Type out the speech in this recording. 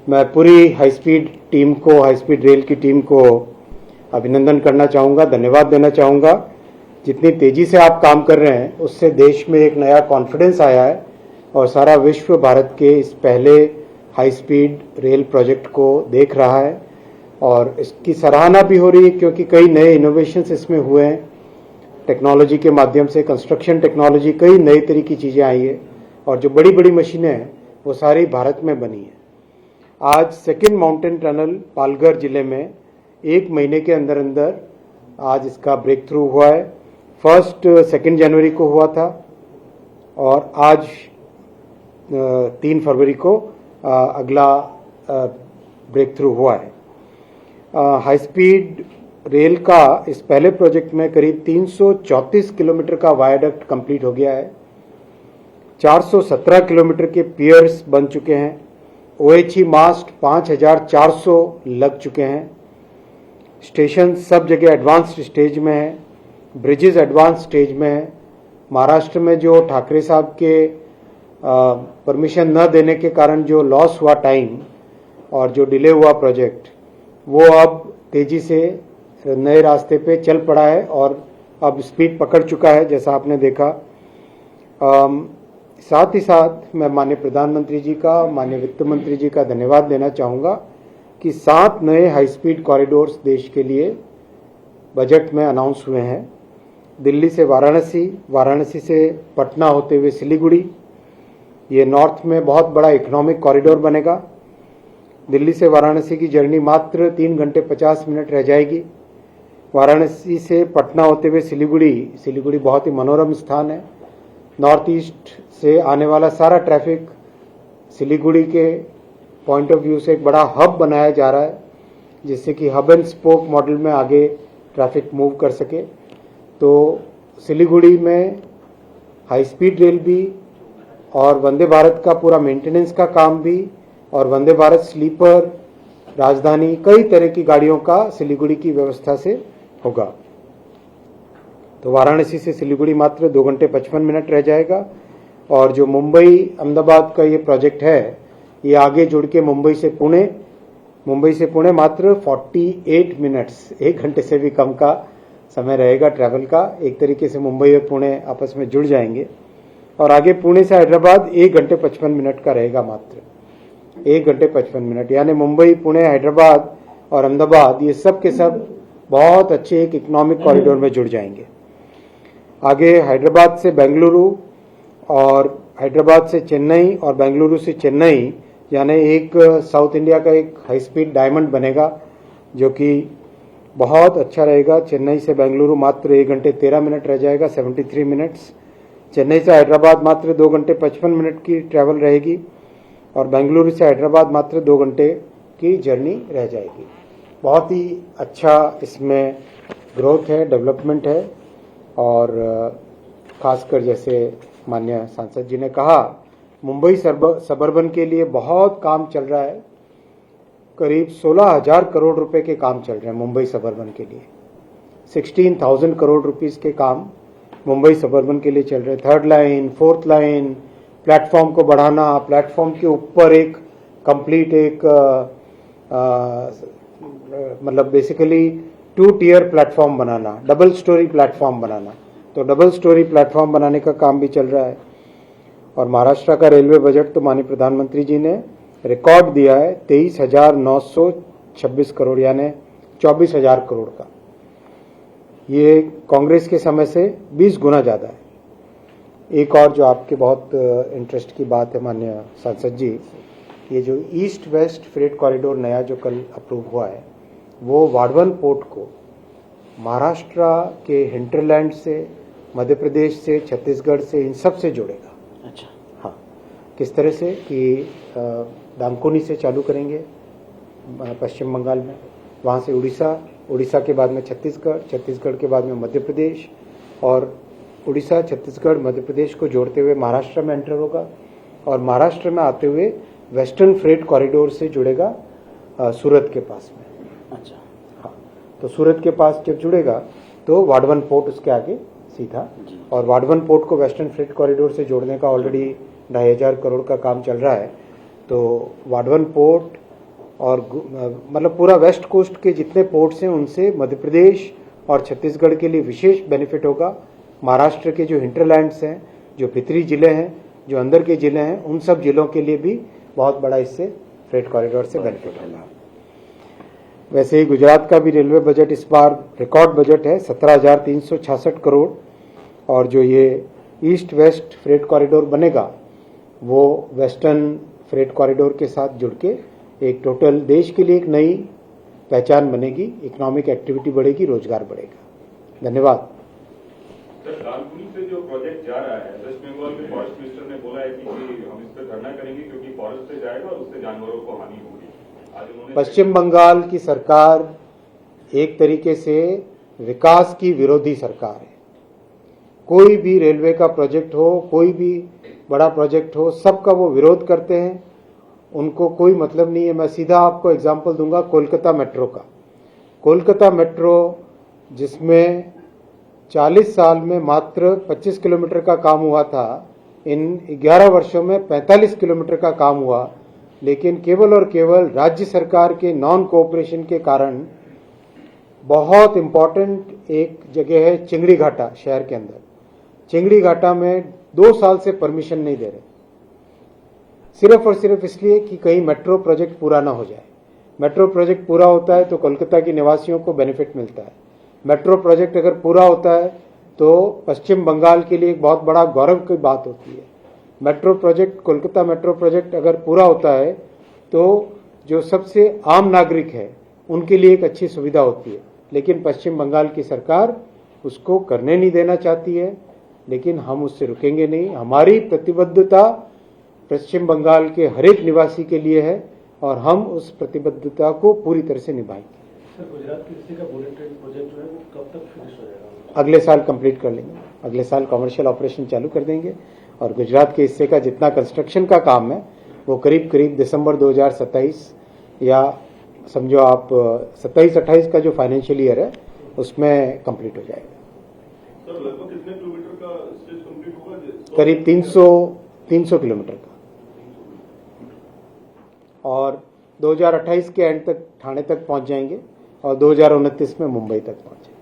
मैं पूरी high speed team को, हाई स्पीड रेल की टीम को अभिनंदन करना चाहूँगा, धन्यवाद देना चाहूँगा। जितनी तेज़ी से आप काम कर रहे हैं उससे देश में एक नया कॉन्फिडेंस आया है और सारा विश्व भारत के इस पहले हाई स्पीड रेल प्रोजेक्ट को देख रहा है और इसकी सराहना भी हो रही है क्योंकि कई नए इनोवेशंस इसमें हुए हैं। टेक्नोलॉजी के माध्यम से, कंस्ट्रक्शन टेक्नोलॉजी, कई नई तरह की चीज़ें आई है और जो बड़ी बड़ी मशीनें हैं वो सारी भारत में बनी है। आज सेकेंड माउंटेन टनल पालघर जिले में 1 महीने के अंदर अंदर आज इसका ब्रेक थ्रू हुआ है। फर्स्ट 2 जनवरी को हुआ था और आज 3 फरवरी को अगला ब्रेक थ्रू हुआ है। हाई स्पीड रेल का इस पहले प्रोजेक्ट में करीब 334 किलोमीटर का वायाडक्ट कंप्लीट हो गया है। 417 किलोमीटर के पियर्स बन चुके हैं। OHE मास्ट 5400 लग चुके हैं। स्टेशन सब जगह एडवांस्ड स्टेज में है। ब्रिजेस एडवांस स्टेज में है। महाराष्ट्र में जो ठाकरे साहब के परमिशन न देने के कारण जो लॉस हुआ टाइम और जो डिले हुआ प्रोजेक्ट, वो अब तेजी से नए रास्ते पे चल पड़ा है और अब स्पीड पकड़ चुका है, जैसा आपने देखा। साथ ही साथ मैं माननीय प्रधानमंत्री जी का, माननीय वित्त मंत्री जी का धन्यवाद देना चाहूँगा कि 7 नए हाई स्पीड कॉरिडोर्स देश के लिए बजट में अनाउंस हुए हैं। दिल्ली से वाराणसी, वाराणसी से पटना होते हुए सिलीगुड़ी, ये नॉर्थ में बहुत बड़ा इकोनॉमिक कॉरिडोर बनेगा। दिल्ली से वाराणसी की जर्नी मात्र 3 घंटे 50 मिनट रह जाएगी। वाराणसी से पटना होते हुए सिलीगुड़ी, सिलीगुड़ी बहुत ही मनोरम स्थान है। नॉर्थ ईस्ट से आने वाला सारा ट्रैफिक सिलीगुड़ी के पॉइंट ऑफ व्यू से एक बड़ा हब बनाया जा रहा है, जिससे कि हब एंड स्पोक मॉडल में आगे ट्रैफिक मूव कर सके। तो सिलीगुड़ी में हाई स्पीड रेल भी और वंदे भारत का पूरा मेंटेनेंस का काम भी और वंदे भारत स्लीपर, राजधानी, कई तरह की गाड़ियों का सिलीगुड़ी की व्यवस्था से होगा। तो वाराणसी से सिलीगुड़ी मात्र 2 घंटे 55 मिनट रह जाएगा और जो मुंबई अहमदाबाद का ये प्रोजेक्ट है, ये आगे जुड़ के मुंबई से पुणे मात्र 48 मिनट्स, 1 घंटे से भी कम का समय रहेगा ट्रैवल का। एक तरीके से मुंबई और पुणे आपस में जुड़ जाएंगे और आगे पुणे से हैदराबाद 1 घंटे 55 मिनट का रहेगा, मात्र 1 घंटे 55 मिनट। यानी मुंबई, पुणे, हैदराबाद और अहमदाबाद ये सब के सब बहुत अच्छे एक इकोनॉमिक कॉरिडोर में जुड़ जाएंगे। आगे हैदराबाद से बेंगलुरु और हैदराबाद से चेन्नई और बेंगलुरु से चेन्नई, यानी एक साउथ इंडिया का एक हाई स्पीड डायमंड बनेगा, जो कि बहुत अच्छा रहेगा। चेन्नई से बेंगलुरु मात्र 1 घंटे 13 मिनट रह जाएगा, 73 मिनट्स। चेन्नई से हैदराबाद मात्र 2 घंटे 55 मिनट की ट्रैवल रहेगी और बेंगलुरु से हैदराबाद मात्र 2 घंटे की जर्नी रह जाएगी। बहुत ही अच्छा इसमें ग्रोथ है, डेवलपमेंट है और खासकर जैसे माननीय सांसद जी ने कहा, मुंबई सबर्बन के लिए बहुत काम चल रहा है। करीब 16,000 करोड़ रुपए के काम चल रहे हैं मुंबई सबर्बन के लिए। 16,000 करोड़ रुपीस के काम मुंबई सबर्बन के लिए चल रहे हैं। 3rd line, 4th line, platform को बढ़ाना, प्लेटफॉर्म के ऊपर एक कंप्लीट एक मतलब बेसिकली 2 टियर प्लेटफॉर्म बनाना, डबल स्टोरी प्लेटफॉर्म बनाना। तो डबल स्टोरी प्लेटफॉर्म बनाने का काम भी चल रहा है। और महाराष्ट्र का रेलवे बजट तो माननीय प्रधानमंत्री जी ने रिकॉर्ड दिया है 23,926 करोड़, यानी 24,000 करोड़ का। ये कांग्रेस के समय से 20 गुना ज़्यादा है। एक और जो आपके बहुत इंटरेस्ट की बात है माननीय सांसद जी, ये जो ईस्ट वेस्ट फ्रेट कॉरिडोर नया जो कल अप्रूव हुआ है, वो वाडवन पोर्ट को महाराष्ट्र के हिंटरलैंड से, मध्य प्रदेश से, छत्तीसगढ़ से, इन सब से जोड़ेगा। अच्छा, हाँ, किस तरह से कि डांकोनी से चालू करेंगे पश्चिम बंगाल में, वहाँ से उड़ीसा, उड़ीसा के बाद में छत्तीसगढ़, छत्तीसगढ़ के बाद में मध्य प्रदेश और उड़ीसा, छत्तीसगढ़, मध्य प्रदेश को जोड़ते हुए महाराष्ट्र में एंटर होगा और महाराष्ट्र में आते हुए वेस्टर्न फ्रेट कॉरिडोर से जुड़ेगा सूरत के पास में। अच्छा, हाँ, तो सूरत के पास जब जुड़ेगा तो वाडवन पोर्ट उसके आगे सीधा, और वाडवन पोर्ट को वेस्टर्न फ्रेट कॉरिडोर से जोड़ने का ऑलरेडी 2,500 करोड़ का काम चल रहा है। तो वाडवन पोर्ट और मतलब पूरा वेस्ट कोस्ट के जितने पोर्ट्स हैं उनसे मध्य प्रदेश और छत्तीसगढ़ के लिए विशेष बेनिफिट होगा। महाराष्ट्र के जो हिंटरलैंड्स हैं, जो भीतरी जिले हैं, जो अंदर के जिले हैं, उन सब जिलों के लिए भी बहुत बड़ा इससे फ्रेट कॉरिडोर से बेनिफिट होगा। वैसे ही गुजरात का भी रेलवे बजट इस बार रिकॉर्ड बजट है, 17,366 करोड़। और जो ये ईस्ट वेस्ट फ्रेट कॉरिडोर बनेगा वो वेस्टर्न फ्रेट कॉरिडोर के साथ जुड़ के एक टोटल देश के लिए एक नई पहचान बनेगी, इकोनॉमिक एक्टिविटी बढ़ेगी, रोजगार बढ़ेगा। धन्यवाद। सर, दालकुनी से जो प्रोजेक्ट जा रहा है, वेस्ट बंगाल के फॉरेस्ट मिनिस्टर ने बोला है कि हम इस पर धरना करेंगे क्योंकि फॉरेस्ट से जाएगा और उससे जानवरों को हानि होगी। आज उन्होंने पश्चिम बंगाल की सरकार एक तरीके से विकास की विरोधी सरकार है। कोई भी रेलवे का प्रोजेक्ट हो, कोई भी बड़ा प्रोजेक्ट हो, सबका वो विरोध करते हैं। उनको कोई मतलब नहीं है। मैं सीधा आपको एग्जांपल दूंगा कोलकाता मेट्रो का। कोलकाता मेट्रो जिसमें 40 साल में मात्र 25 किलोमीटर का काम हुआ था, इन 11 वर्षों में 45 किलोमीटर का काम हुआ। लेकिन केवल और केवल राज्य सरकार के नॉन कोऑपरेशन के कारण बहुत इंपॉर्टेंट एक जगह है चिंगड़ी घाटा शहर के अंदर, चिंगड़ी घाटा में 2 साल से परमिशन नहीं दे रहे, सिर्फ और सिर्फ इसलिए कि कहीं मेट्रो प्रोजेक्ट पूरा ना हो जाए। मेट्रो प्रोजेक्ट पूरा होता है तो कोलकाता के निवासियों को बेनिफिट मिलता है। मेट्रो प्रोजेक्ट अगर पूरा होता है तो पश्चिम बंगाल के लिए एक बहुत बड़ा गौरव की बात होती है। Metro project, Kolkata metro project अगर पूरा होता है तो जो सबसे आम नागरिक है उनके लिए एक अच्छी सुविधा होती है। लेकिन पश्चिम बंगाल की सरकार उसको करने नहीं देना चाहती है, लेकिन हम उससे रुकेंगे नहीं। हमारी प्रतिबद्धता पश्चिम बंगाल के हर एक निवासी के लिए है और हम उस प्रतिबद्धता को पूरी तरह से निभाएंगे। सर, गुजरात के हिस्से का बुलेट ट्रेन प्रोजेक्ट जो है वो कब तक फिनिश हो जाएगा? अगले साल कंप्लीट कर लेंगे। अगले साल कमर्शियल ऑपरेशन चालू कर देंगे और गुजरात के हिस्से का जितना कंस्ट्रक्शन का काम है वो करीब करीब दिसंबर 2027 या समझो आप 27-28 का जो फाइनेंशियल ईयर है उसमें कंप्लीट हो जाएगा। सर, लगभग कितने किलोमीटर का स्ट्रेच कंप्लीट होगा? करीब 300 किलोमीटर का, और 2028 के एंड तक ठाणे तक पहुंच जाएंगे और 2029 में मुंबई तक पहुंचेंगे।